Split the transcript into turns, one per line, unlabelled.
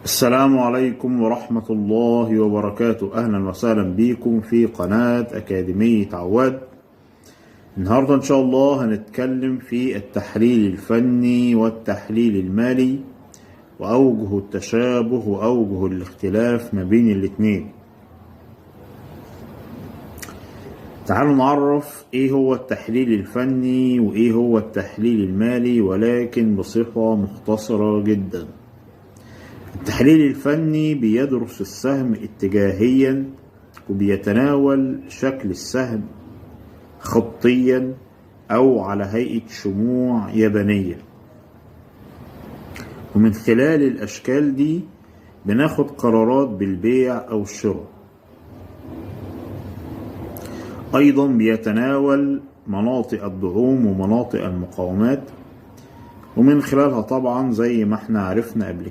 السلام عليكم ورحمة الله وبركاته. أهلا وسهلا بكم في قناة أكاديمية عواد. النهاردة إن شاء الله هنتكلم في التحليل الفني والتحليل المالي وأوجه التشابه وأوجه الاختلاف ما بين الاتنين. تعالوا نعرف إيه هو التحليل الفني وإيه هو التحليل المالي، ولكن بصفة مختصرة جدا. التحليل الفني بيدرس السهم اتجاهيا وبيتناول شكل السهم خطيا أو على هيئة شموع يابانية، ومن خلال الأشكال دي بناخد قرارات بالبيع أو الشراء. أيضا بيتناول مناطق الدعوم ومناطق المقاومات، ومن خلالها طبعا زي ما احنا عرفنا قبل